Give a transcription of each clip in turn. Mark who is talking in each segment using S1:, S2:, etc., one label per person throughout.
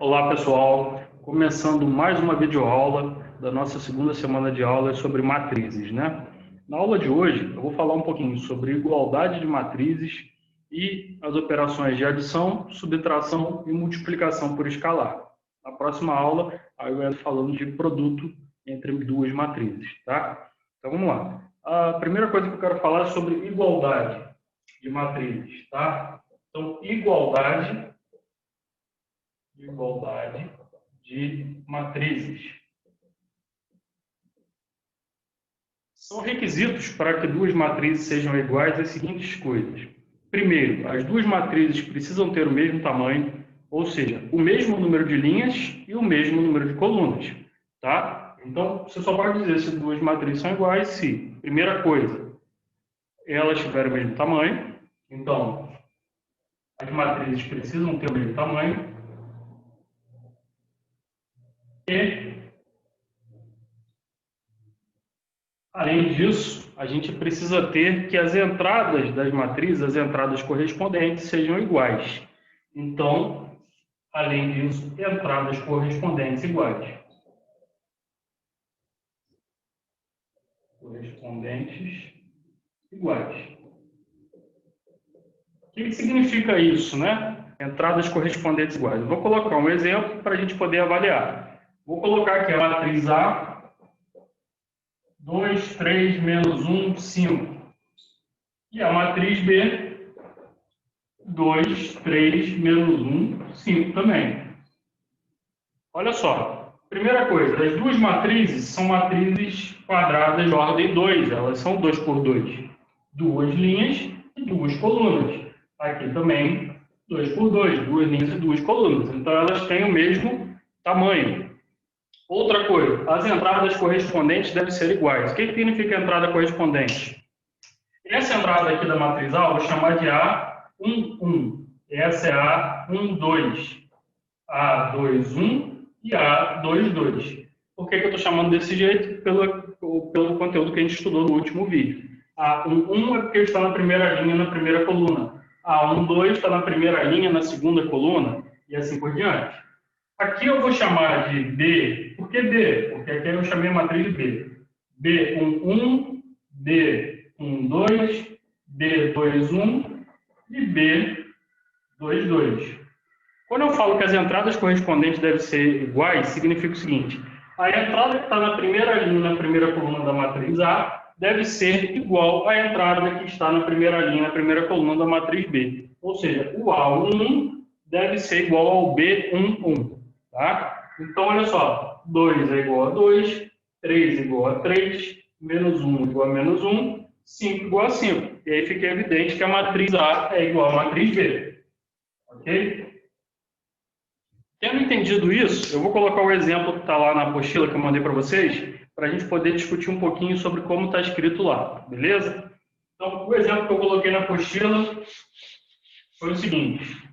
S1: Olá pessoal, começando mais uma videoaula da nossa segunda semana de aulas sobre matrizes, né? Na aula de hoje eu vou falar um pouquinho sobre igualdade de matrizes e as operações de adição, subtração e multiplicação por escalar. Na próxima aula eu vou falando de produto entre duas matrizes, tá? Então vamos lá. A primeira coisa que eu quero falar é sobre igualdade de matrizes, tá? Então igualdade de matrizes. São requisitos para que duas matrizes sejam iguais as seguintes coisas. Primeiro, as duas matrizes precisam ter o mesmo tamanho, ou seja, o mesmo número de linhas e o mesmo número de colunas, tá? Então, você só pode dizer se duas matrizes são iguais se, primeira coisa, elas tiverem o mesmo tamanho. Então, as matrizes precisam ter o mesmo tamanho. E, além disso, a gente precisa ter que as entradas das matrizes, as entradas correspondentes, sejam iguais. Então, além disso, entradas correspondentes iguais. Correspondentes iguais. O que significa isso, né? Entradas correspondentes iguais. Eu vou colocar um exemplo para a gente poder avaliar. Vou colocar aqui a matriz A, 2, 3, menos 1, 5. E a matriz B, 2, 3, menos 1, 5 também. Olha só, primeira coisa, as duas matrizes são matrizes quadradas de ordem 2, elas são 2 por 2. Duas linhas e duas colunas. Aqui também 2 por 2, duas linhas e duas colunas. Então elas têm o mesmo tamanho. Outra coisa, as entradas correspondentes devem ser iguais. O que significa entrada correspondente? Essa entrada aqui da matriz A eu vou chamar de A1, 1. Essa é A1, 2. A2, 1 e A2, 2. Por que eu estou chamando desse jeito? Pelo conteúdo que a gente estudou no último vídeo. A1, 1 é porque está na primeira linha, na primeira coluna. A1, 2 está na primeira linha, na segunda coluna, e assim por diante. Aqui eu vou chamar de B. Por que B? Porque aqui eu chamei a matriz de B. B1, 1, B1, 2, B2, 1 e B2, 2. Quando eu falo que as entradas correspondentes devem ser iguais, significa o seguinte: a entrada que está na primeira linha, na primeira coluna da matriz A, deve ser igual à entrada que está na primeira linha, na primeira coluna da matriz B. Ou seja, o A1 deve ser igual ao B11. Tá? Então, olha só: 2 é igual a 2, 3 é igual a 3, menos 1 é igual a menos 1, 5 é igual a 5. E aí fica evidente que a matriz A é igual à matriz B. Ok? Tendo entendido isso, eu vou colocar o exemplo que está lá na apostila que eu mandei para vocês, para a gente poder discutir um pouquinho sobre como está escrito lá, beleza? Então, o exemplo que eu coloquei na apostila foi o seguinte.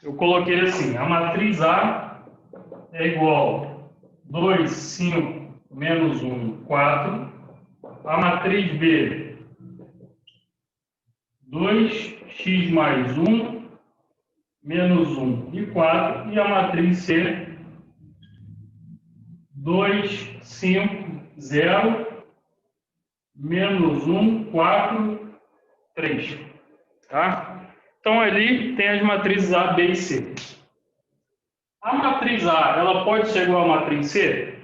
S1: Eu coloquei assim: a matriz A é igual a 2, 5, menos 1, 4. A matriz B, 2x mais 1, menos 1 e 4. E a matriz C, 2, 5, 0, menos 1, 4, 3. Tá? Então, ali tem as matrizes A, B e C. A matriz A, ela pode ser igual à matriz C?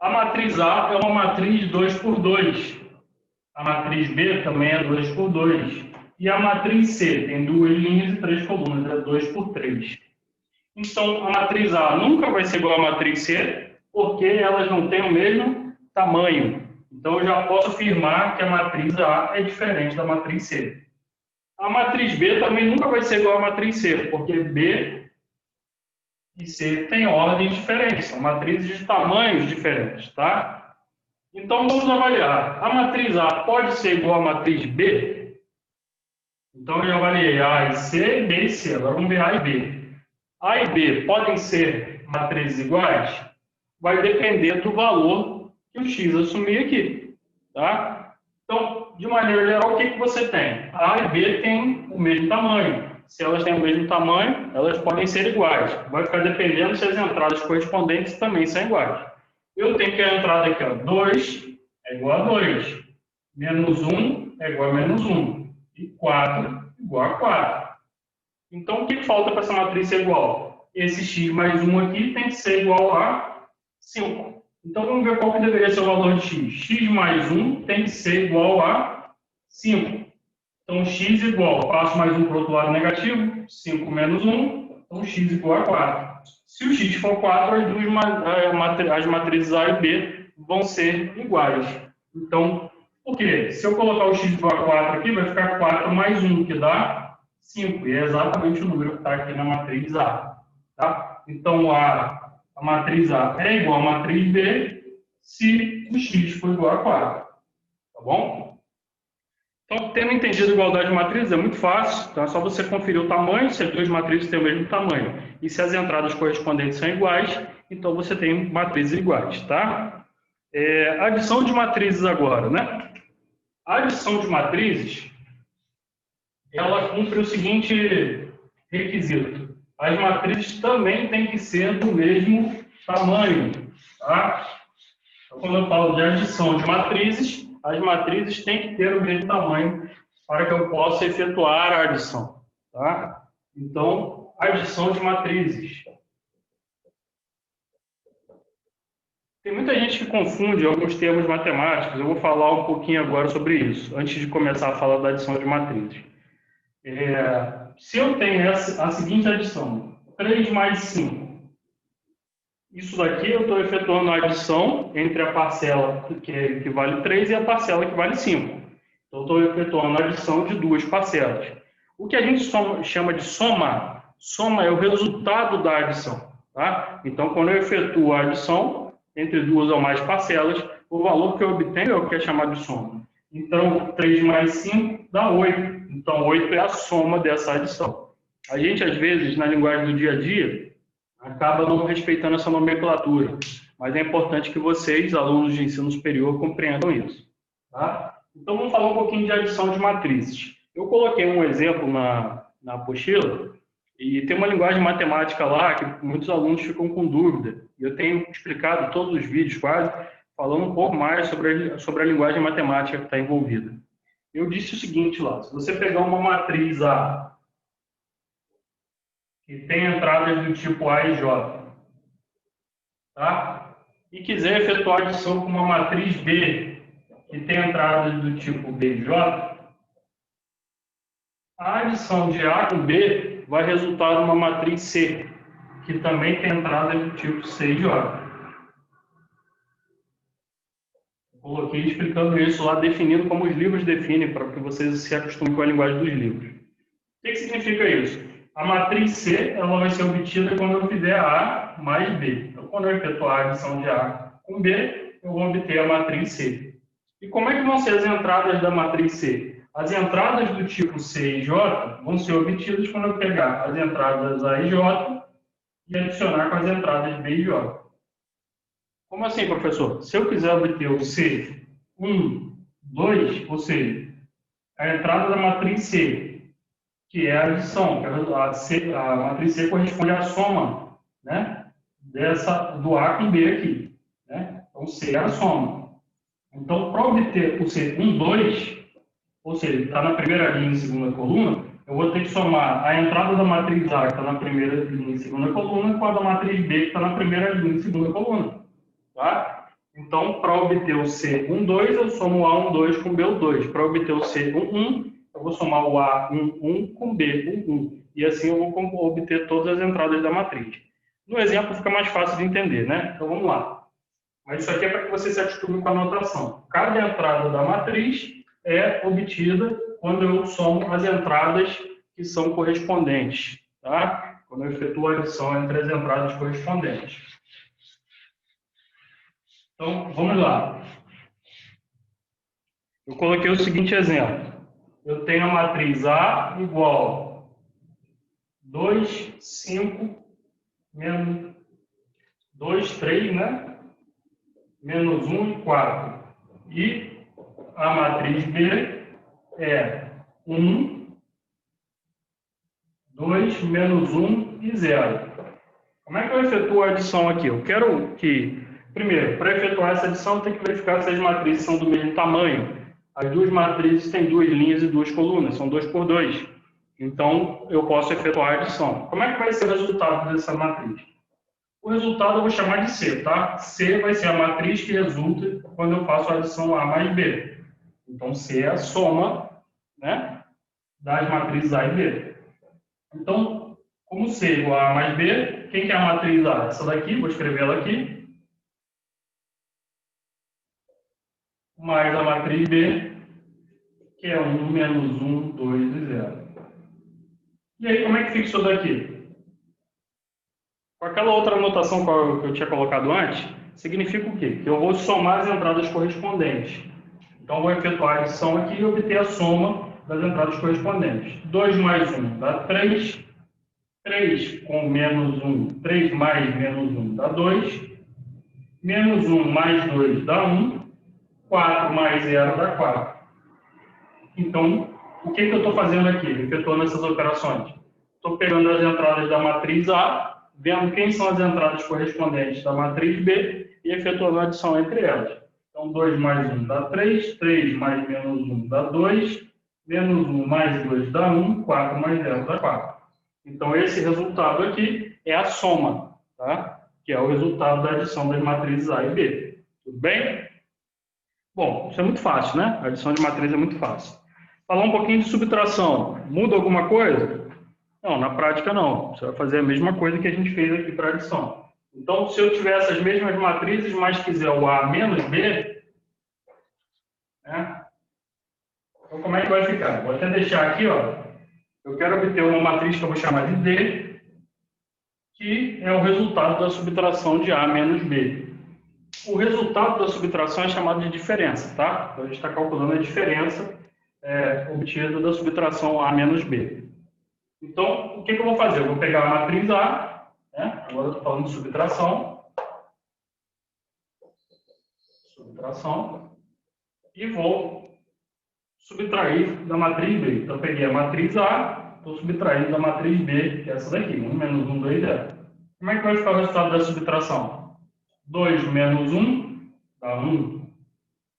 S1: A matriz A é uma matriz 2 por 2. A matriz B também é 2 por 2. E a matriz C tem duas linhas e três colunas, é 2 por 3. Então, a matriz A nunca vai ser igual à matriz C, porque elas não têm o mesmo tamanho. Então, eu já posso afirmar que a matriz A é diferente da matriz C. A matriz B também nunca vai ser igual à matriz C, porque B e C têm ordens diferentes, são matrizes de tamanhos diferentes, tá? Então, vamos avaliar. A matriz A pode ser igual à matriz B? Então, eu já avaliei A e C, B e C. Agora, vamos ver A e B. A e B podem ser matrizes iguais? Vai depender do valor que o x assumir aqui, tá? Então, de maneira geral, o que você tem? A e B têm o mesmo tamanho. se elas têm o mesmo tamanho, elas podem ser iguais. Vai ficar dependendo se as entradas correspondentes também são iguais. Eu tenho que a entrada aqui, ó, 2 é igual a 2. Menos 1 é igual a menos 1. E 4 é igual a 4. Então, o que falta para essa matriz ser igual? Esse x mais 1 aqui tem que ser igual a 5. Então, vamos ver qual que deveria ser o valor de x. X mais 1 tem que ser igual a 5. Então, x igual, passo mais 1 para o outro lado negativo, 5 menos 1, então x igual a 4. Se o x for 4, as matrizes A e B vão ser iguais. Então, por quê? Se eu colocar o x igual a 4 aqui, vai ficar 4 mais 1, que dá 5. E é exatamente o número que está aqui na matriz A. Tá? Então, a matriz A é igual à matriz B se o x for igual a 4. Tá bom? Então, tendo entendido a igualdade de matrizes, é muito fácil. Então, é só você conferir o tamanho, se as duas matrizes têm o mesmo tamanho. E se as entradas correspondentes são iguais, então você tem matrizes iguais, tá? Adição de matrizes agora, né? A adição de matrizes, ela cumpre o seguinte requisito. As matrizes também têm que ser do mesmo tamanho, tá? Então, quando eu falo de adição de matrizes, as matrizes têm que ter o mesmo tamanho para que eu possa efetuar a adição. Tá? Então, adição de matrizes. Tem muita gente que confunde alguns termos matemáticos. Eu vou falar um pouquinho agora sobre isso, antes de começar a falar da adição de matrizes. Se eu tenho a seguinte adição, 3 mais 5. Isso daqui eu estou efetuando a adição entre a parcela que vale 3 e a parcela que vale 5. Então, estou efetuando a adição de duas parcelas. O que a gente chama de somar, soma é o resultado da adição. Tá? Então, quando eu efetuo a adição entre duas ou mais parcelas, o valor que eu obtenho é o que é chamado de soma. Então, 3 mais 5 dá 8. Então, 8 é a soma dessa adição. A gente, às vezes, na linguagem do dia a dia, acaba não respeitando essa nomenclatura. Mas é importante que vocês, alunos de ensino superior, compreendam isso. Tá? Então, vamos falar um pouquinho de adição de matrizes. Eu coloquei um exemplo na apostila, e tem uma linguagem matemática lá que muitos alunos ficam com dúvida. E eu tenho explicado todos os vídeos, quase, falando um pouco mais sobre a linguagem matemática que está envolvida. Eu disse o seguinte lá, se você pegar uma matriz A, que tem entradas do tipo A e J, tá? E quiser efetuar adição com uma matriz B, que tem entradas do tipo B e J, a adição de A com B vai resultar numa matriz C, que também tem entradas do tipo C e J. Coloquei explicando isso lá, definindo como os livros definem, para que vocês se acostumem com a linguagem dos livros. O que significa isso? A matriz C ela vai ser obtida quando eu fizer A mais B. Então, quando eu efetuar a adição de A com B, eu vou obter a matriz C. E como é que vão ser as entradas da matriz C? As entradas do tipo C e J vão ser obtidas quando eu pegar as entradas A e J e adicionar com as entradas B e J. Como assim, professor? Se eu quiser obter o C, 1, 2, ou seja, a entrada da matriz C, que é a adição, a matriz C corresponde à soma, né, do A com B aqui. Né? Então, C é a soma. Então, para obter o C 1, 2, ou seja, está na primeira linha e segunda coluna, eu vou ter que somar a entrada da matriz A, que está na primeira linha e segunda coluna, com a da matriz B, que está na primeira linha e segunda coluna. Tá? Então, para obter o C 1, 2, eu somo o A 1, 2 com B 1, 2. Para obter o C 1, 1, eu vou somar o A 1, 1 com B 1, 1. E assim eu vou obter todas as entradas da matriz. No exemplo fica mais fácil de entender, né? Então vamos lá. Mas isso aqui é para que você se acostume com a notação. Cada entrada da matriz é obtida quando eu somo as entradas que são correspondentes. Tá? Quando eu efetuo a adição entre as entradas correspondentes. Então, vamos lá. Eu coloquei o seguinte exemplo. Eu tenho a matriz A igual 2, 5, menos 2, 3, né? Menos 1 e 4. E a matriz B é 1, 2, menos 1 e 0. Como é que eu efetuo a adição aqui? Eu quero que, primeiro, para efetuar essa adição, eu tenho que verificar se as matrizes são do mesmo tamanho. As duas matrizes têm duas linhas e duas colunas, são 2 por 2. Então, eu posso efetuar a adição. Como é que vai ser o resultado dessa matriz? O resultado eu vou chamar de C, tá? C vai ser a matriz que resulta quando eu faço a adição A mais B. Então, C é a soma, né, das matrizes A e B. Então, como C igual a A mais B, quem que é a matriz A? Essa daqui, vou escrever ela aqui. Mais a matriz B, que é 1, menos 1, 2 e 0. E aí, como é que fica isso daqui? Com aquela outra anotação que eu tinha colocado antes, significa o quê? Que eu vou somar as entradas correspondentes. Então, vou efetuar a adição aqui e obter a soma das entradas correspondentes. 2 mais 1 dá 3. 3 com menos 1, 3 mais menos 1 dá 2. Menos 1 mais 2 dá 1. 4 mais 0 dá 4. Então, o que eu estou fazendo aqui, efetuando essas operações? Estou pegando as entradas da matriz A, vendo quem são as entradas correspondentes da matriz B e efetuando a adição entre elas. Então, 2 mais 1 dá 3, 3 mais menos 1 dá 2, menos 1 mais 2 dá 1, 4 mais 0 dá 4. Então, esse resultado aqui é a soma, tá? Que é o resultado da adição das matrizes A e B. Tudo bem? Bom, isso é muito fácil, né? A adição de matriz é muito fácil. Falar um pouquinho de subtração. Muda alguma coisa? Não, na prática não. Você vai fazer a mesma coisa que a gente fez aqui para a adição. Então, se eu tiver essas mesmas matrizes, mas quiser o A menos B, né? Então, como é que vai ficar? Vou até deixar aqui, ó. Eu quero obter uma matriz que eu vou chamar de D, que é o resultado da subtração de A menos B. O resultado da subtração é chamado de diferença, tá? Então, a gente está calculando a diferença obtida da subtração A menos B. Então, o que eu vou fazer? Eu vou pegar a matriz A, né? Agora eu estou falando de subtração. Subtração. E vou subtrair da matriz B. Então, eu peguei a matriz A, estou subtraindo da matriz B, que é essa daqui, 1 menos 1, 2, 0. Como é que vai ficar o resultado da subtração? 2 menos 1 dá 1.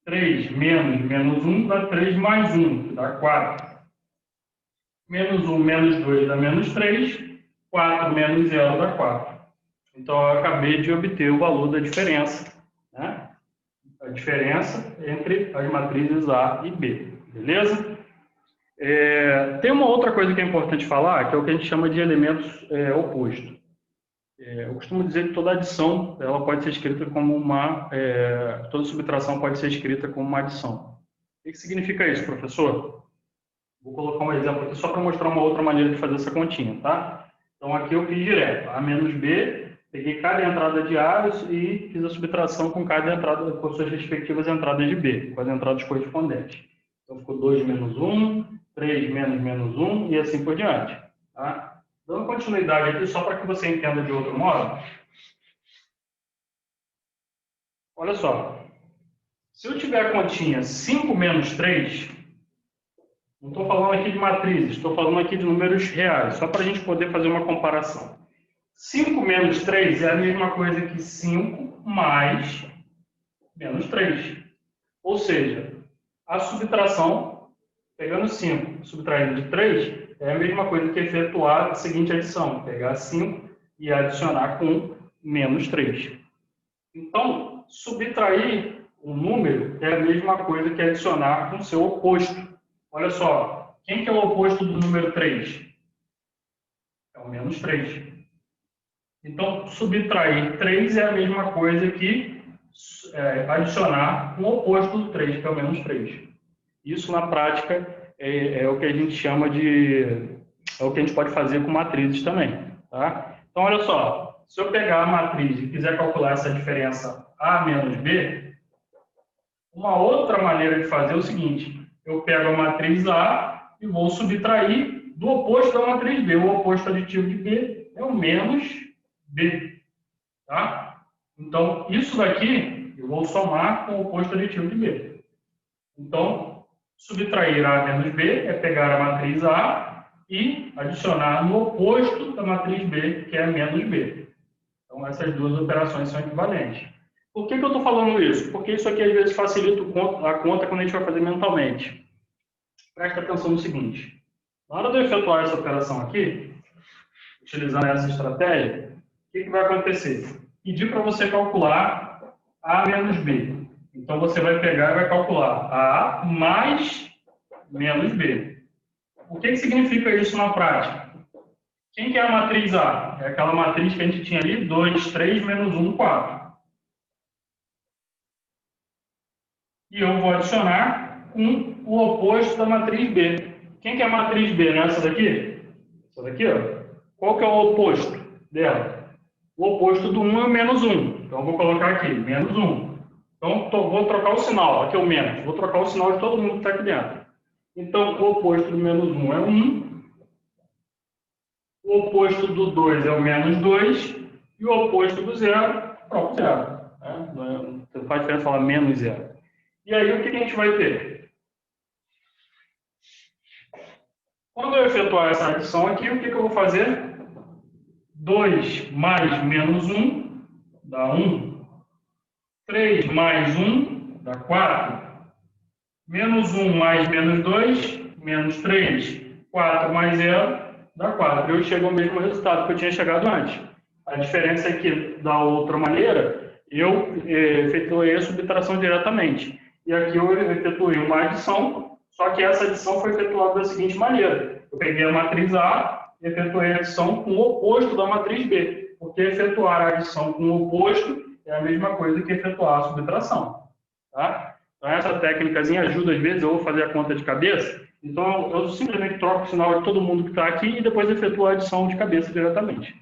S1: 3 menos 1 dá 3 mais 1, que dá 4. Menos 1 menos 2 dá menos 3. 4 menos 0 dá 4. Então, eu acabei de obter o valor da diferença, né? A diferença entre as matrizes A e B. Beleza? Tem uma outra coisa que é importante falar, que é o que a gente chama de elementos opostos. Eu costumo dizer que toda adição ela pode ser escrita como toda subtração pode ser escrita como uma adição. O que significa isso, professor? Vou colocar um exemplo aqui só para mostrar uma outra maneira de fazer essa continha, tá? Então, aqui eu fiz direto, A menos B, peguei cada entrada de A e fiz a subtração com cada entrada, com suas respectivas entradas de B, com as entradas correspondentes. Então, ficou 2 menos 1, 3 menos menos 1 e assim por diante, tá? Dando continuidade aqui, só para que você entenda de outro modo. Olha só. Se eu tiver a continha 5 menos 3, não estou falando aqui de matrizes, estou falando aqui de números reais, só para a gente poder fazer uma comparação. 5 menos 3 é a mesma coisa que 5 mais menos 3. Ou seja, a subtração, pegando 5 subtraindo de 3, é a mesma coisa que efetuar a seguinte adição, pegar 5 e adicionar com menos 3. Então, subtrair um número é a mesma coisa que adicionar com seu oposto. Olha só, quem que é o oposto do número 3? É o menos 3. Então, subtrair 3 é a mesma coisa que adicionar um oposto do 3, que é o menos 3. Isso, na prática, é o que a gente chama de... é o que a gente pode fazer com matrizes também, tá? Então, olha só, se eu pegar a matriz e quiser calcular essa diferença A menos B, uma outra maneira de fazer é o seguinte: eu pego a matriz A e vou subtrair do oposto da matriz B. O oposto aditivo de B é o menos B, tá? Então, isso daqui eu vou somar com o oposto aditivo de B. Então, subtrair A menos B é pegar a matriz A e adicionar no oposto da matriz B, que é menos B. Então, essas duas operações são equivalentes. Por que eu estou falando isso? Porque isso aqui, às vezes, facilita a conta quando a gente vai fazer mentalmente. Presta atenção no seguinte. Na hora de eu efetuar essa operação aqui, utilizando essa estratégia, o que vai acontecer? Pedir para você calcular A menos B. Então, você vai pegar e vai calcular A mais menos B. O que significa isso na prática? Quem que é a matriz A? É aquela matriz que a gente tinha ali, 2, 3, menos 1, 4. E eu vou adicionar com o oposto da matriz B. Quem que é a matriz B? Não é essa daqui? Essa daqui, ó. Qual que é o oposto dela? O oposto do 1 é o menos 1. Então, eu vou colocar aqui, menos 1. Então, vou trocar o sinal. Aqui é o menos. Vou trocar o sinal de todo mundo que está aqui dentro. Então, o oposto do menos 1 é 1. O oposto do 2 é o menos 2. E o oposto do 0 é o próprio 0. Não faz diferença falar menos 0. E aí, o que a gente vai ter? Quando eu efetuar essa adição aqui, o que eu vou fazer? 2 mais menos 1 dá 1. 3 mais 1 dá 4. Menos 1 mais menos 2, menos 3. 4 mais 0 dá 4. Eu chego ao mesmo resultado que eu tinha chegado antes. A diferença é que, da outra maneira, eu efetuei a subtração diretamente. E aqui eu efetuei uma adição, só que essa adição foi efetuada da seguinte maneira. Eu peguei a matriz A e efetuei a adição com o oposto da matriz B. Porque efetuar a adição com o oposto é a mesma coisa que efetuar a subtração. Tá? Então, essa técnicazinha ajuda, às vezes, eu vou fazer a conta de cabeça. Então, eu simplesmente troco o sinal de todo mundo que está aqui e depois efetuo a adição de cabeça diretamente.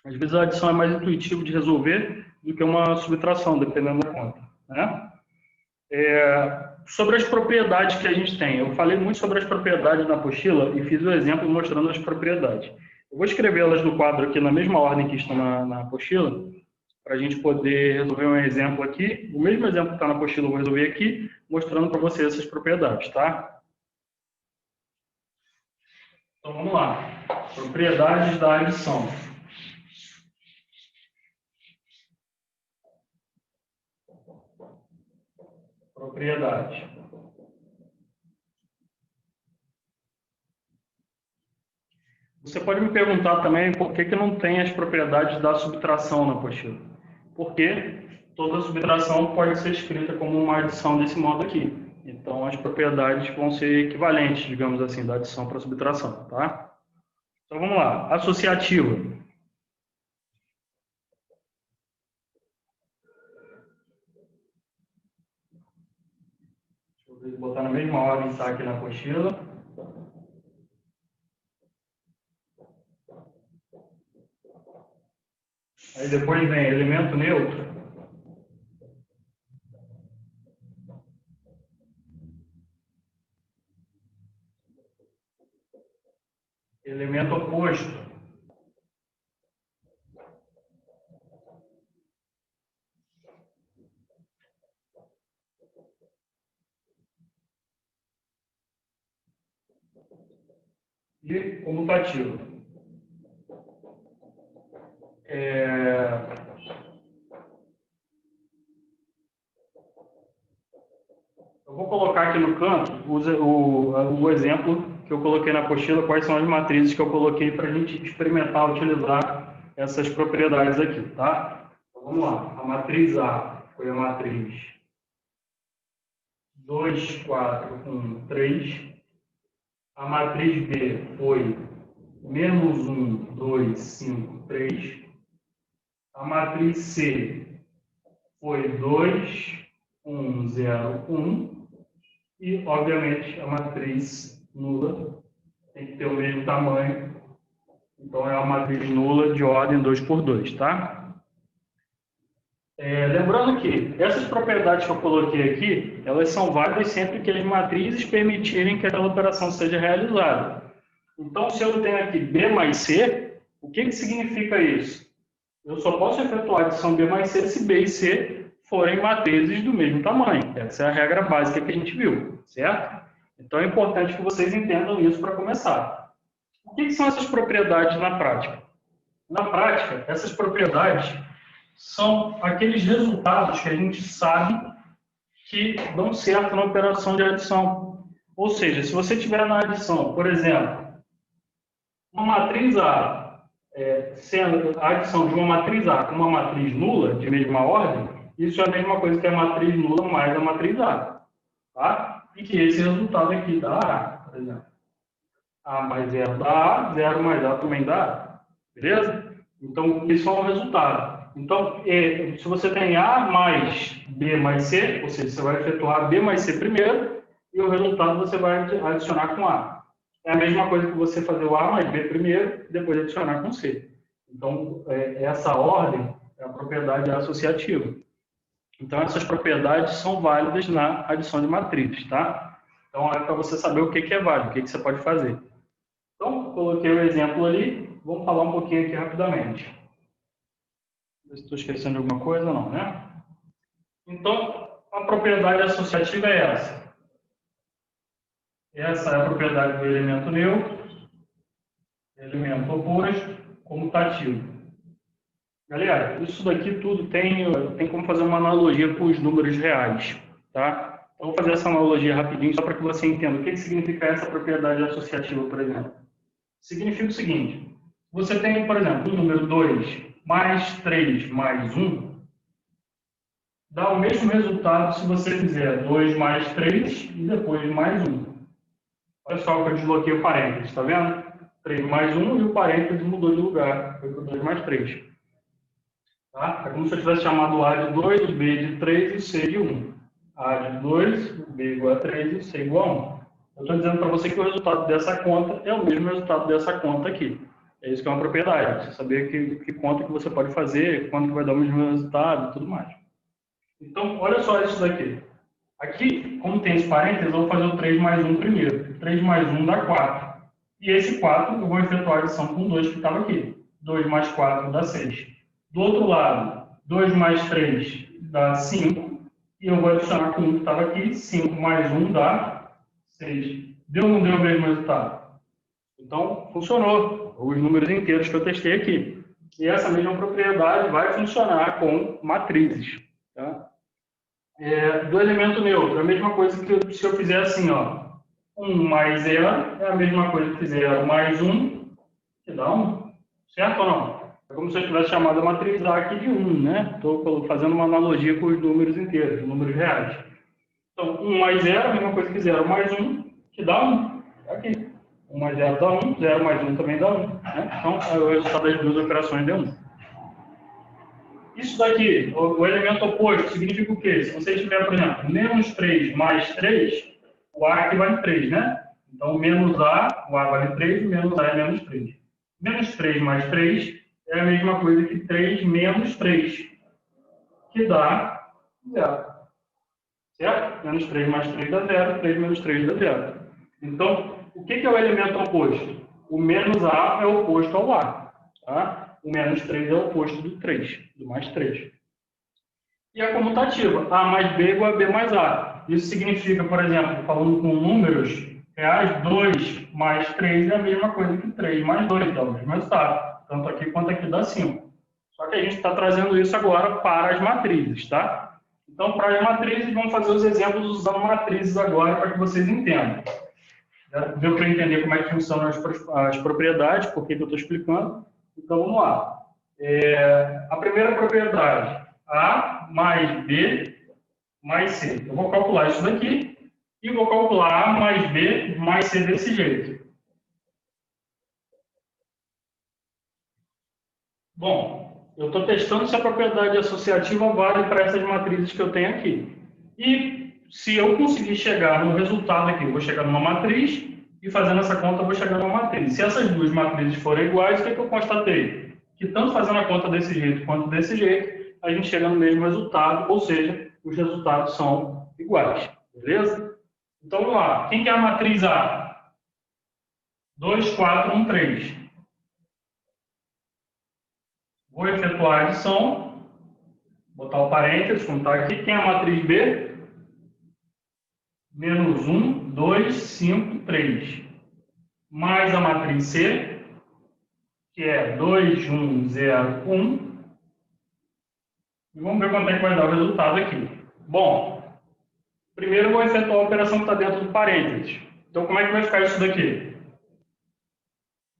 S1: Às vezes, a adição é mais intuitiva de resolver do que uma subtração, dependendo da conta. Né? Sobre as propriedades que a gente tem. Eu falei muito sobre as propriedades na apostila e fiz o exemplo mostrando as propriedades. Eu vou escrevê-las no quadro aqui na mesma ordem que estão na apostila, para a gente poder resolver um exemplo aqui. O mesmo exemplo que está na apostila eu vou resolver aqui, mostrando para vocês essas propriedades, tá? Então, vamos lá. Propriedades da adição. Propriedade. Você pode me perguntar também por que não tem as propriedades da subtração na apostila. Porque toda subtração pode ser escrita como uma adição desse modo aqui. Então, as propriedades vão ser equivalentes, digamos assim, da adição para a subtração, tá? Então, vamos lá. Associativa. Deixa eu botar na mesma ordem que está aqui na apostila. Aí depois vem elemento neutro. Elemento oposto. E comutativo. Eu vou colocar aqui no canto o exemplo que eu coloquei na apostila, quais são as matrizes que eu coloquei para a gente experimentar utilizar essas propriedades aqui, tá? Então, vamos lá. A matriz A foi a matriz 2, 4, 1, 3. A matriz B foi menos 1, 2, 5, 3. A matriz C foi 2, 1, 0, 1. E, obviamente, a matriz nula tem que ter o mesmo tamanho. Então, é uma matriz nula de ordem 2 por 2, tá? Lembrando que essas propriedades que eu coloquei aqui, elas são válidas sempre que as matrizes permitirem que aquela operação seja realizada. Então, se eu tenho aqui B mais C, o que significa isso? Eu só posso efetuar a adição B mais C se B e C forem matrizes do mesmo tamanho. Essa é a regra básica que a gente viu, certo? Então, é importante que vocês entendam isso para começar. O que são essas propriedades na prática? Na prática, essas propriedades são aqueles resultados que a gente sabe que dão certo na operação de adição. Ou seja, se você tiver na adição, por exemplo, uma matriz A, sendo a adição de uma matriz A com uma matriz nula, de mesma ordem, isso é a mesma coisa que a matriz nula mais a matriz A. Tá? E que esse resultado aqui dá A, por exemplo. A mais 0 dá A, 0 mais A também dá A. Beleza? Então, isso é um resultado. Então, se você tem A mais B mais C, ou seja, você vai efetuar B mais C primeiro, e o resultado você vai adicionar com A. É a mesma coisa que você fazer o A mais B primeiro, e depois adicionar com C. Então, essa ordem é a propriedade associativa. Então, essas propriedades são válidas na adição de matrizes, tá? Então, é para você saber o que é válido, o que você pode fazer. Então, coloquei o exemplo ali, vamos falar um pouquinho aqui rapidamente. Ver se estou esquecendo de alguma coisa, não, né? Então, a propriedade associativa é essa. Essa é a propriedade do elemento neutro, elemento oposto, comutativo. Galera, isso daqui tudo tem como fazer uma analogia com os números reais, tá? Então, vou fazer essa analogia rapidinho, só para que você entenda o que significa essa propriedade associativa, por exemplo. Significa o seguinte, você tem, por exemplo, o número 2 mais 3 mais 1, dá o mesmo resultado se você fizer 2 mais 3 e depois mais 1. Olha só que eu desloquei o parênteses, está vendo? 3 mais 1 e o parênteses mudou de lugar, foi para 2 mais 3. Tá? É como se eu tivesse chamado A de 2, B de 3 e C de 1. A de 2, B igual a 3 e C igual a 1. Eu estou dizendo para você que o resultado dessa conta é o mesmo resultado dessa conta aqui. É isso que é uma propriedade. Você saber que conta que você pode fazer, quanto que vai dar o mesmo resultado e tudo mais. Então, olha só isso daqui. Aqui, como tem esse parênteses, eu vou fazer o 3 mais 1 primeiro. 3 mais 1 dá 4. E esse 4 eu vou efetuar a adição com 2 que estava aqui. 2 mais 4 dá 6. Do outro lado, 2 mais 3 dá 5. E eu vou adicionar com 1 que estava aqui. 5 mais 1 dá 6. Deu ou não deu o mesmo resultado? Então, funcionou. Os números inteiros que eu testei aqui. E essa mesma propriedade vai funcionar com matrizes. Tá? Do elemento neutro, a mesma coisa que se eu fizer assim, ó. 1 mais 0 é a mesma coisa que 0 mais 1, que dá 1. Certo ou não? É como se eu tivesse chamado a matriz A aqui de 1, né? Estou fazendo uma analogia com os números inteiros, os números reais. Então, 1 mais 0 é a mesma coisa que 0 mais 1, que dá 1. Aqui. 1 mais 0 dá 1, 0 mais 1 também dá 1. Né? Então, o resultado das duas operações deu 1. Isso daqui, o elemento oposto, significa o quê? Se você tiver, por exemplo, menos 3 mais 3, o A aqui vale 3, né? Então, menos A, o A vale 3, menos A é menos 3. Menos 3 mais 3 é a mesma coisa que 3 menos 3, que dá 0. Certo? Menos 3 mais 3 dá 0, 3 menos 3 dá 0. Então, o que é o elemento oposto? O menos A é oposto ao A. Tá? O menos 3 é o oposto do 3, do mais 3. E a comutativa, A mais B igual a B mais A. Isso significa, por exemplo, falando com números reais, 2 mais 3 é a mesma coisa que 3 mais 2, dá o mesmo resultado. Tanto aqui quanto aqui dá 5. Só que a gente está trazendo isso agora para as matrizes, tá? Então, para as matrizes, vamos fazer os exemplos usando matrizes agora para que vocês entendam. Deu para entender como é que funcionam as propriedades, por que eu estou explicando. Então, vamos lá. A primeira propriedade, A mais B mais C. Eu vou calcular isso daqui e vou calcular A mais B mais C desse jeito. Bom, eu estou testando se a propriedade associativa vale para essas matrizes que eu tenho aqui. E se eu conseguir chegar no resultado aqui, eu vou chegar numa matriz e fazendo essa conta eu vou chegar numa matriz. Se essas duas matrizes forem iguais, o que eu constatei? Que tanto fazendo a conta desse jeito quanto desse jeito, a gente chega no mesmo resultado, ou seja, os resultados são iguais. Beleza? Então vamos lá. Quem que é a matriz A? 2, 4, 1, 3. Vou efetuar a adição, botar o parênteses, como está aqui. Quem é a matriz B? Menos 1, 2, 5, 3. mais a matriz C, que é 2, 1, 0, 1. E vamos ver quanto é que vai dar o resultado aqui. Bom, primeiro eu vou efetuar a operação que está dentro do parênteses. Então, como é que vai ficar isso daqui?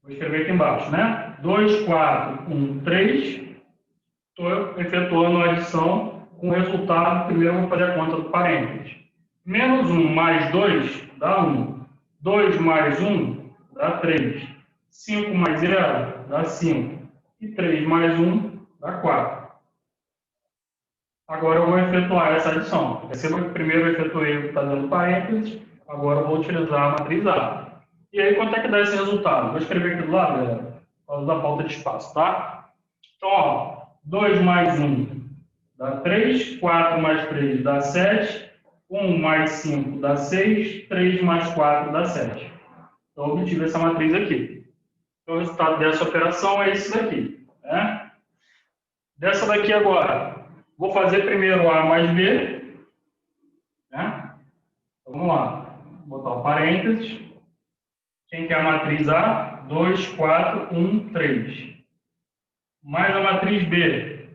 S1: Vou escrever aqui embaixo, né? 2, 4, 1, 3. Estou efetuando a adição com o resultado. Primeiro eu vou fazer a conta do parênteses. Menos 1 mais 2 dá 1. 2 mais 1 dá 3. 5 mais 0 dá 5. E 3 mais 1 dá 4. Agora eu vou efetuar essa adição. Primeiro eu efetuei o que está dentro do parênteses, agora eu vou utilizar a matriz A. E aí, quanto é que dá esse resultado? Vou escrever aqui do lado, galera, por causa da falta de espaço, tá? Então, ó, 2 mais 1 dá 3, 4 mais 3 dá 7, 1 mais 5 dá 6, 3 mais 4 dá 7. Então, eu obtive essa matriz aqui. Então, o resultado dessa operação é esse daqui, né? Dessa daqui agora, vou fazer primeiro A mais B, né? Então, vamos lá. Vou botar o parênteses. Quem que é a matriz A? 2, 4, 1, 3. Mais a matriz B.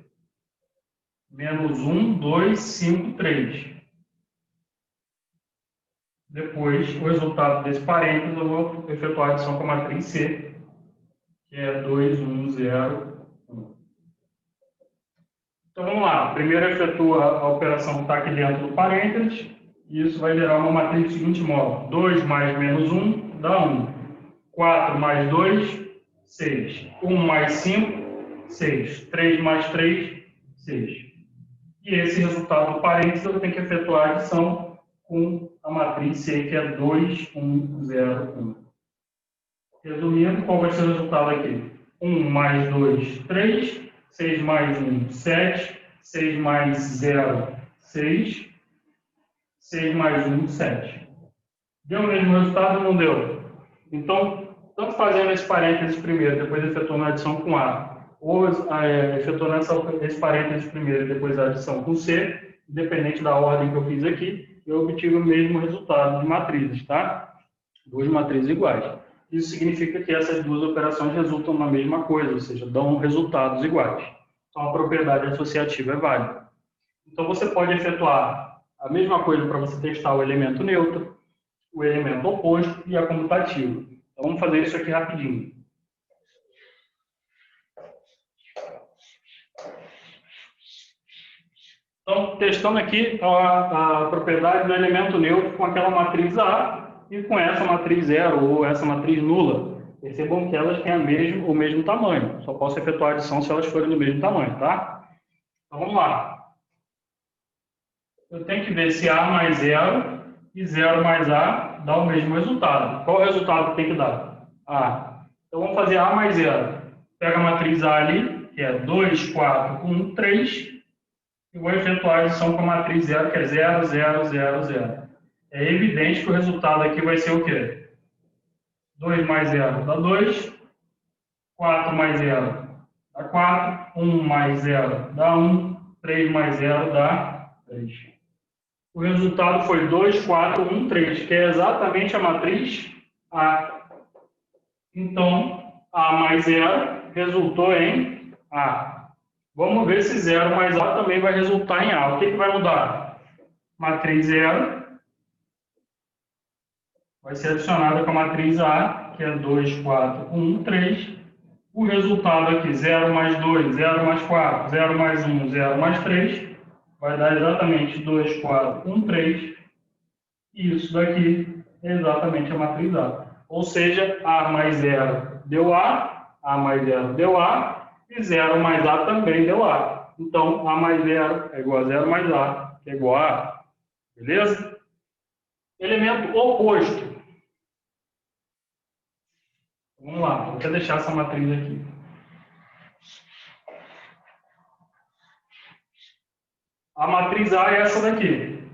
S1: Menos 1, 2, 5, 3. Depois, o resultado desse parênteses, eu vou efetuar a adição com a matriz C, que é 2, 1, 0, 1. Então, vamos lá. Primeiro, efetua a operação que está aqui dentro do parênteses, e isso vai gerar uma matriz do seguinte modo. 2 mais menos 1 dá 1. 4 mais 2, 6. 1 mais 5, 6. 3 mais 3, 6. E esse resultado do parênteses eu tenho que efetuar a adição com a matriz C, que é 2, 1, 0, 1. Resumindo, qual vai ser o resultado aqui? 1 mais 2, 3. 6 mais 1, 7. 6 mais 0, 6. 6 mais 1, 7. Deu o mesmo resultado ou não deu? Então, tanto fazendo esse parênteses primeiro, depois efetuando a adição com A, ou efetuando esse parênteses primeiro e depois a adição com C, independente da ordem que eu fiz aqui, eu obtive o mesmo resultado de matrizes, tá? Duas matrizes iguais. Isso significa que essas duas operações resultam na mesma coisa, ou seja, dão resultados iguais. Então, a propriedade associativa é válida. Então, você pode efetuar a mesma coisa para você testar o elemento neutro, o elemento oposto e a comutativa. Então, vamos fazer isso aqui rapidinho. Então, testando aqui a propriedade do elemento neutro com aquela matriz A e com essa matriz zero ou essa matriz nula. Percebam que elas têm o mesmo tamanho. Só posso efetuar a adição se elas forem do mesmo tamanho, tá? Então, vamos lá. Eu tenho que ver se A mais 0 e 0 mais A dá o mesmo resultado. Qual o resultado que tem que dar? A. Então, vamos fazer A mais 0. Pega a matriz A ali, que é 2, 4, 1, 3. E vou efetuar a adição com a matriz 0, que é 0, 0, 0, 0. É evidente que o resultado aqui vai ser o quê? 2 mais 0 dá 2. 4 mais 0 dá 4. 1 mais 0 dá 1. 3 mais 0 dá 3. O resultado foi 2, 4, 1, 3, que é exatamente a matriz A. Então, A mais 0 resultou em A. Vamos ver se 0 mais A também vai resultar em A. O que vai mudar? Matriz 0 vai ser adicionada com a matriz A, que é 2, 4, 1, 3. O resultado aqui, 0 mais 2, 0 mais 4, 0 mais 1, 0 mais 3, vai dar exatamente 2, 4, 1, 3. E isso daqui é exatamente a matriz A. Ou seja, A mais 0 deu A mais 0 deu A, e 0 mais A também deu A. Então, A mais 0 é igual a 0 mais A, que é igual a A. Beleza? Elemento oposto. Vamos lá, vou até deixar essa matriz aqui. A matriz A é essa daqui.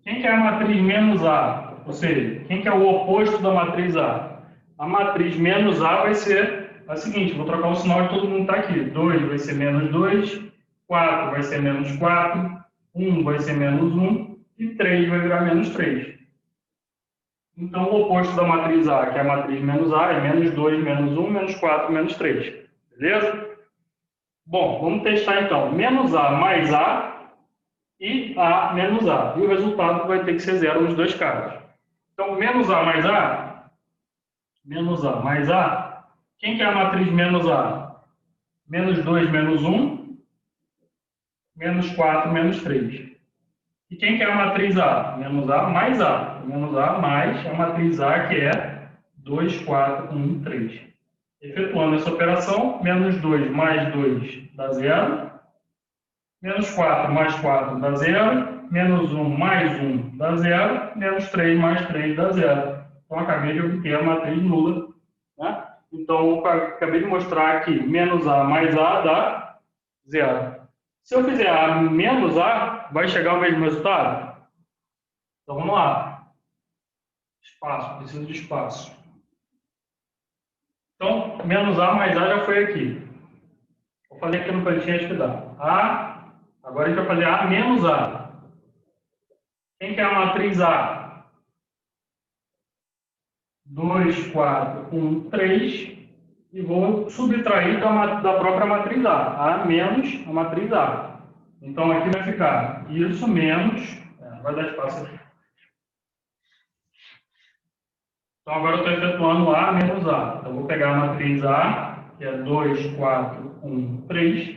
S1: Quem que é a matriz menos A? Ou seja, quem que é o oposto da matriz A? A matriz menos A vai ser a seguinte, vou trocar o sinal de todo mundo está aqui. 2 vai ser menos 2, 4 vai ser menos 4, 1 vai ser menos 1 e 3 vai virar menos 3. Então, o oposto da matriz A, que é a matriz menos A, é menos 2, menos 1, menos 4, menos 3. Beleza? Bom, vamos testar então. Menos A mais A e A menos A. E o resultado vai ter que ser zero nos dois casos. Então, menos A mais A, menos A mais A. Quem que é a matriz menos A? Menos 2, menos 1, menos 4, menos 3. E quem que é a matriz A? Menos A mais A. Menos A mais a matriz A, que é 2, 4, 1, 3. Efetuando essa operação, menos 2 mais 2 dá 0. Menos 4 mais 4 dá 0. Menos 1 mais 1 dá 0. Menos 3 mais 3 dá 0. Então, acabei de obter a matriz nula. Né? Então, acabei de mostrar que menos A mais A dá 0. Se eu fizer A menos A, vai chegar ao mesmo resultado? Então, vamos lá. Espaço, preciso de espaço. Então, menos A mais A já foi aqui. Vou fazer aqui no cantinho antes que dá. A, agora a gente vai fazer A menos A. Quem que é a matriz A? 2, 4, 1, 3. E vou subtrair da própria matriz A. A menos a matriz A. Então, aqui vai ficar isso menos... vai dar espaço aqui. Então, agora eu estou efetuando A menos A. Então, vou pegar a matriz A, que é 2, 4, 1, 3.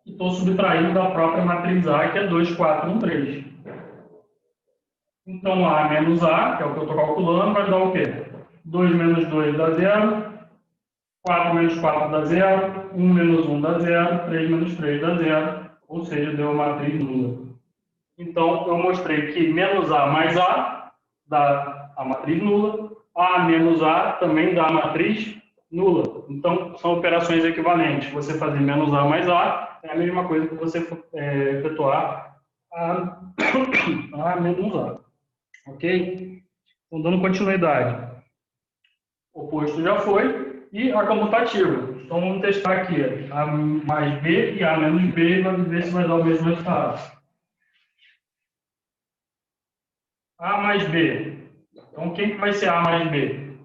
S1: E estou subtraindo da própria matriz A, que é 2, 4, 1, 3. Então, A menos A, que é o que eu estou calculando, vai dar o quê? 2 menos 2 dá 0. 4 menos 4 dá 0. 1 menos 1 dá 0. 3 menos 3 dá 0. Ou seja, deu a matriz nula. Então, eu mostrei que menos A mais A dá a matriz nula. A menos A também dá a matriz nula. Então, são operações equivalentes. Você fazer menos A mais A é a mesma coisa que você efetuar A menos A. Ok? Então, dando continuidade. O oposto já foi. E a comutativa. Então, vamos testar aqui. A mais B e A menos B. Vamos ver se vai dar o mesmo resultado. A mais B. Então, quem que vai ser A mais B?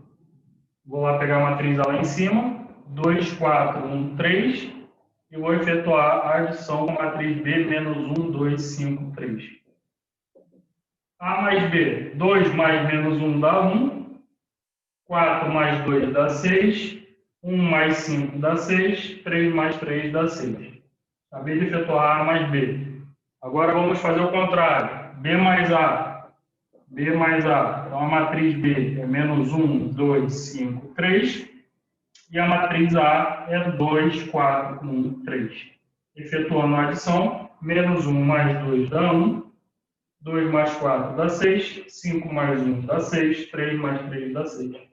S1: Vou lá pegar a matriz A lá em cima. 2, 4, 1, 3. E vou efetuar a adição com a matriz B menos 1, 2, 5, 3. A mais B. 2 mais menos 1 dá 1. 4 mais 2 dá 6. 1 mais 5 dá 6. 3 mais 3 dá 6. Acabei de efetuar A mais B. Agora vamos fazer o contrário. B mais A. B mais A. Então, a matriz B é menos 1, 2, 5, 3. E a matriz A é 2, 4, 1, 3. Efetuando a adição, menos 1 mais 2 dá 1. 2 mais 4 dá 6. 5 mais 1 dá 6. 3 mais 3 dá 6.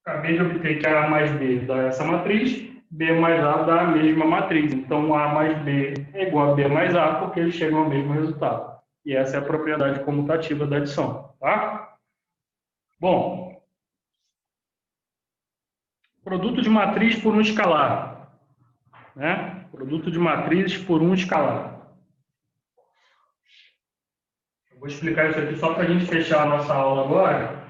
S1: Acabei de obter que A mais B dá essa matriz. B mais A dá a mesma matriz. Então, A mais B é igual a B mais A, porque eles chegam ao mesmo resultado. E essa é a propriedade comutativa da adição. Tá? Bom, produto de matriz por um escalar. Né? Produto de matrizes por um escalar. Eu vou explicar isso aqui só para a gente fechar a nossa aula agora,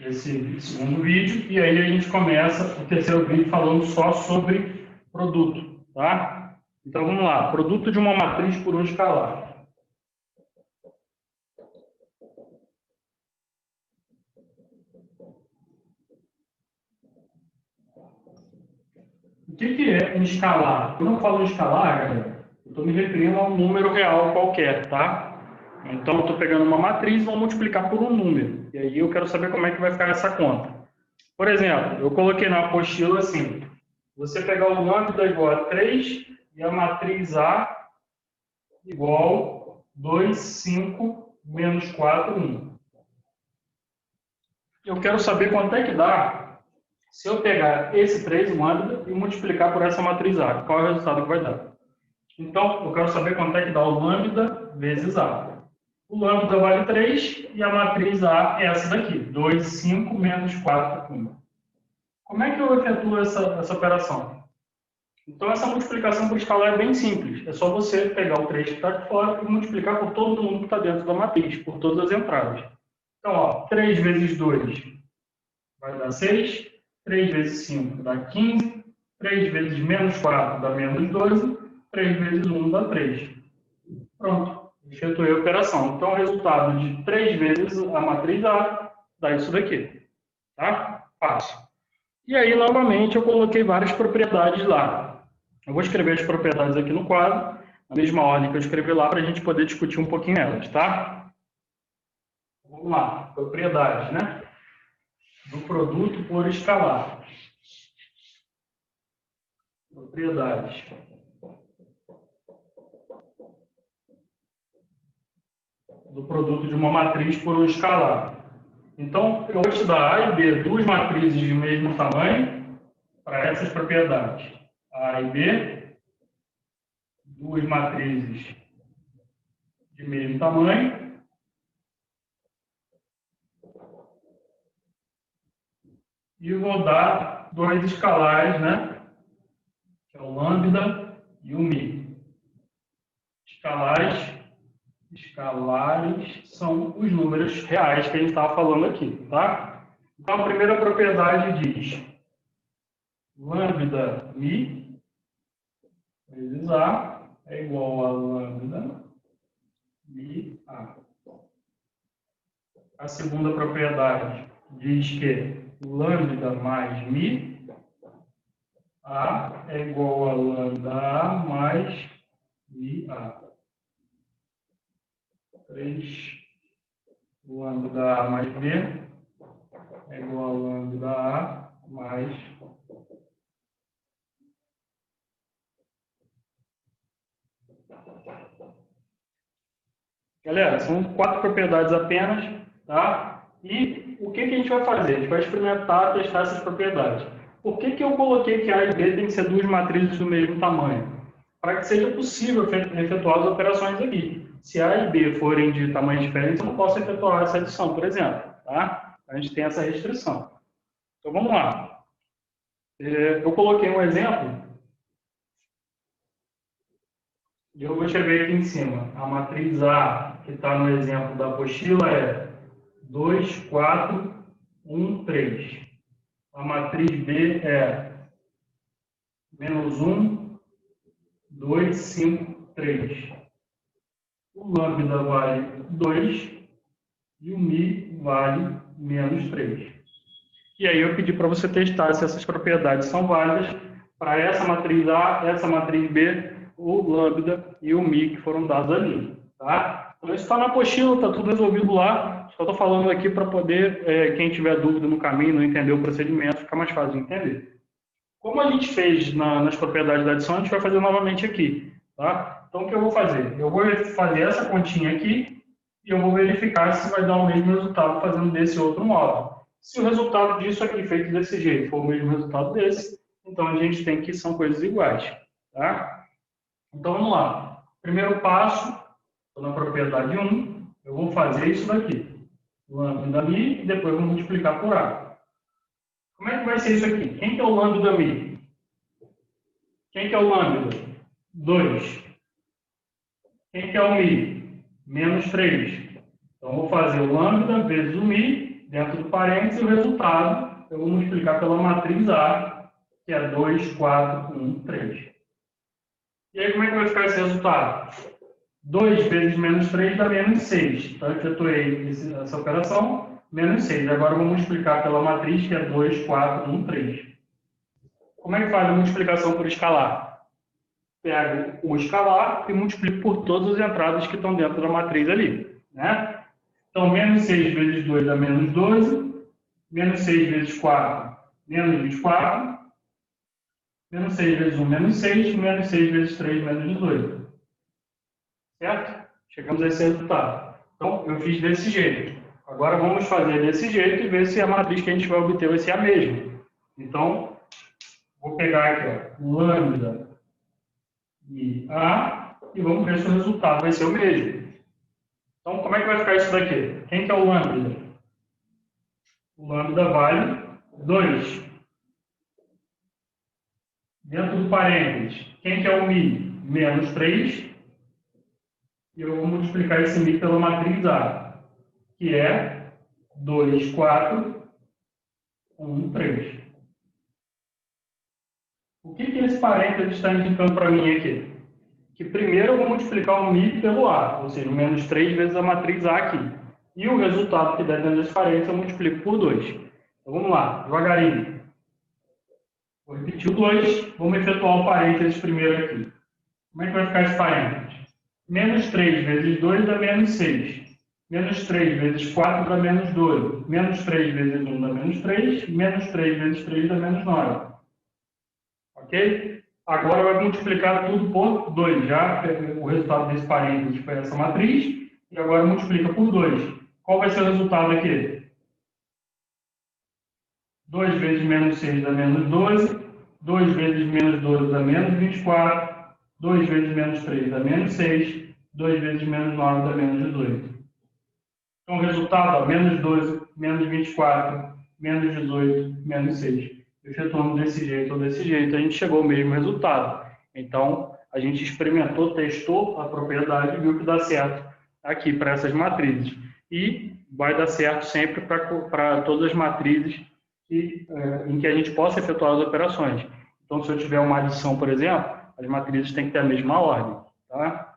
S1: esse segundo vídeo, e aí a gente começa o terceiro vídeo falando só sobre produto. Tá? Então vamos lá, produto de uma matriz por um escalar. O que é um escalar? Quando eu falo escalar, galera, eu estou me referindo a um número real qualquer, tá? Então, eu estou pegando uma matriz e vou multiplicar por um número. E aí eu quero saber como é que vai ficar essa conta. Por exemplo, eu coloquei na apostila assim, você pegar o lambda igual a 3 e a matriz A igual 2, 5, menos 4, 1. Eu quero saber quanto é que dá se eu pegar esse 3, lambda, e multiplicar por essa matriz A. Qual é o resultado que vai dar? Então, eu quero saber quanto é que dá o lambda vezes A. O lambda vale 3 e a matriz A é essa daqui, 2, 5, menos 4, 1. Como é que eu efetuo essa operação? Então, essa multiplicação por escalar é bem simples. É só você pegar o 3 que está de fora e multiplicar por todo mundo que está dentro da matriz, por todas as entradas. Então, ó, 3 vezes 2 vai dar 6. 3 vezes 5 dá 15. 3 vezes menos 4 dá menos 12. 3 vezes 1 dá 3. Pronto, efetuei a operação. Então, o resultado de 3 vezes a matriz A dá isso daqui. Tá? Fácil. E aí, novamente, eu coloquei várias propriedades lá. Eu vou escrever as propriedades aqui no quadro, na mesma ordem que eu escrevi lá, para a gente poder discutir um pouquinho elas, tá? Vamos lá, propriedades, né? Do produto por escalar. Propriedades. Do produto de uma matriz por um escalar. Então, eu vou te dar A e B, duas matrizes de mesmo tamanho, para essas propriedades. A e B, duas matrizes de mesmo tamanho. E vou dar dois escalares, né? Que é o lambda e o mi. Escalares são os números reais que a gente estava falando aqui, tá? Então, a primeira propriedade diz lambda mi vezes A é igual a lambda mi A. A segunda propriedade diz que lambda mais mi A é igual a lambda A mais mi A. 3 lambda A mais B é igual a lambda A mais Galera, são 4 propriedades apenas, tá? E o que a gente vai fazer? A gente vai experimentar, testar essas propriedades. Por que eu coloquei que A e B tem que ser duas matrizes do mesmo tamanho? Para que seja possível efetuar as operações aqui. Se A e B forem de tamanhos diferentes, eu não posso efetuar essa adição, por exemplo, tá? A gente tem essa restrição. Então, vamos lá. Eu coloquei um exemplo e eu vou escrever aqui em cima. A matriz A, que está no exemplo da apostila, é 2, 4, 1, 3. A matriz B é menos 1, 2, 5, 3. O lambda vale 2 e o mi vale menos 3. E aí eu pedi para você testar se essas propriedades são válidas para essa matriz A, essa matriz B, o lambda e o mi que foram dados ali. Tá? Então isso está na apostila, está tudo resolvido lá. Só estou falando aqui para poder, quem tiver dúvida no caminho, não entender o procedimento, ficar mais fácil de entender. Como a gente fez nas propriedades da adição, a gente vai fazer novamente aqui. Tá? Então o que eu vou fazer? Eu vou fazer essa continha aqui e eu vou verificar se vai dar o mesmo resultado fazendo desse outro modo. Se o resultado disso aqui feito desse jeito for o mesmo resultado desse, então a gente tem que são coisas iguais. Tá? Então vamos lá. Primeiro passo, estou na propriedade 1, eu vou fazer isso daqui. Lambda mi e depois vou multiplicar por A. Como é que vai ser isso aqui? Quem que é o lambda mi? Quem que é o lambda? 2. Quem que é o mi? Menos 3. Então, vou fazer o lambda vezes o mi, dentro do parênteses, e o resultado eu vou multiplicar pela matriz A, que é 2, 4, 1, 3. E aí, como é que vai ficar esse resultado? 2 vezes menos 3 dá menos 6. Então, eu efetuei essa operação, menos 6. Agora, eu vou multiplicar pela matriz, que é 2, 4, 1, 3. Como é que faz a multiplicação por escalar? Pego o escalar e multiplico por todas as entradas que estão dentro da matriz ali. Né? Então, menos 6 vezes 2 dá menos 12. Menos 6 vezes 4, menos 24. Menos 6 vezes 1, menos 6. Menos 6 vezes 3, menos 18. Certo? Chegamos a esse resultado. Então, eu fiz desse jeito. Agora, vamos fazer desse jeito e ver se a matriz que a gente vai obter vai ser a mesma. Então, vou pegar aqui, ó, lambda e A, e vamos ver se o resultado vai ser o mesmo. Então, como é que vai ficar isso daqui? Quem que é o lambda? O lambda vale 2. Dentro do parênteses, quem que é o mi? Menos 3. E eu vou multiplicar esse mi pela matriz A, que é 2, 4, 1, 3. O que esse parênteses está indicando para mim aqui? Que primeiro eu vou multiplicar o Mi pelo A, ou seja, o menos 3 vezes a matriz A aqui. E o resultado que der dentro desse parênteses eu multiplico por 2. Então vamos lá, devagarinho. Vou repetir o 2, vamos efetuar o parênteses primeiro aqui. Como é que vai ficar esse parênteses? Menos 3 vezes 2 dá menos 6. Menos 3 vezes 4 dá menos 12. Menos 3 vezes 1 dá menos 3. Menos 3 vezes 3 dá menos 9. Ok? Agora vai multiplicar tudo por 2. Já o resultado desse parênteses foi essa matriz. E agora multiplica por 2. Qual vai ser o resultado aqui? 2 vezes menos 6 dá menos 12. 2 vezes menos 12 dá menos 24. 2 vezes menos 3 dá menos 6. 2 vezes menos 9 dá menos 18. Então, o resultado, ó, menos 12, menos 24, menos 18, menos 6. Efetuando desse jeito ou desse jeito, a gente chegou ao mesmo resultado. Então, a gente experimentou, testou a propriedade e viu que dá certo aqui para essas matrizes. E vai dar certo sempre para todas as matrizes em que a gente possa efetuar as operações. Então, se eu tiver uma adição, por exemplo, as matrizes têm que ter a mesma ordem. Tá?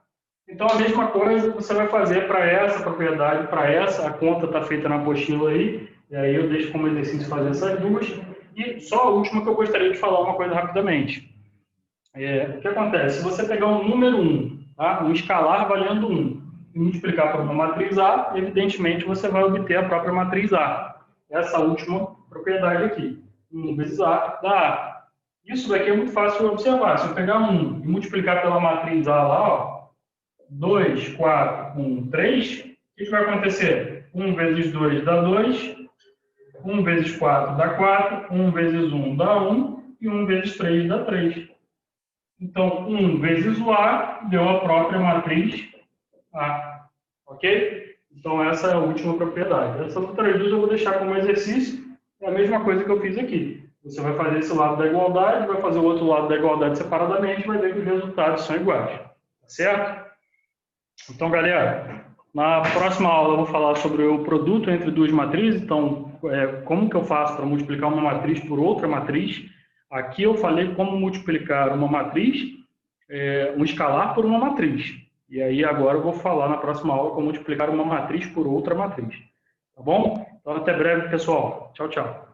S1: Então, a mesma coisa você vai fazer para essa propriedade, para essa. A conta está feita na apostila aí, e aí eu deixo como exercício fazer essas duas. E só a última que eu gostaria de falar uma coisa rapidamente. O que acontece? Se você pegar um número 1, tá? Um escalar valendo 1, e multiplicar por uma matriz A, evidentemente você vai obter a própria matriz A. Essa última propriedade aqui. 1 vezes A dá A. Isso daqui é muito fácil de observar. Se eu pegar 1 e multiplicar pela matriz A lá, ó, 2, 4, 1, 3, o que vai acontecer? 1 vezes 2 dá 2, 1 vezes 4 dá 4, 1 vezes 1 dá 1 e 1 vezes 3 dá 3. Então, 1 vezes o A deu a própria matriz A. Ok? Então, essa é a última propriedade. Essas outras duas eu vou deixar como exercício. É a mesma coisa que eu fiz aqui. Você vai fazer esse lado da igualdade, vai fazer o outro lado da igualdade separadamente e vai ver que os resultados são iguais. Tá certo? Então, galera, na próxima aula eu vou falar sobre o produto entre duas matrizes. Então, como que eu faço para multiplicar uma matriz por outra matriz. Aqui eu falei como multiplicar uma matriz, um escalar por uma matriz. E aí agora eu vou falar na próxima aula como multiplicar uma matriz por outra matriz. Tá bom? Então, até breve, pessoal. Tchau, tchau.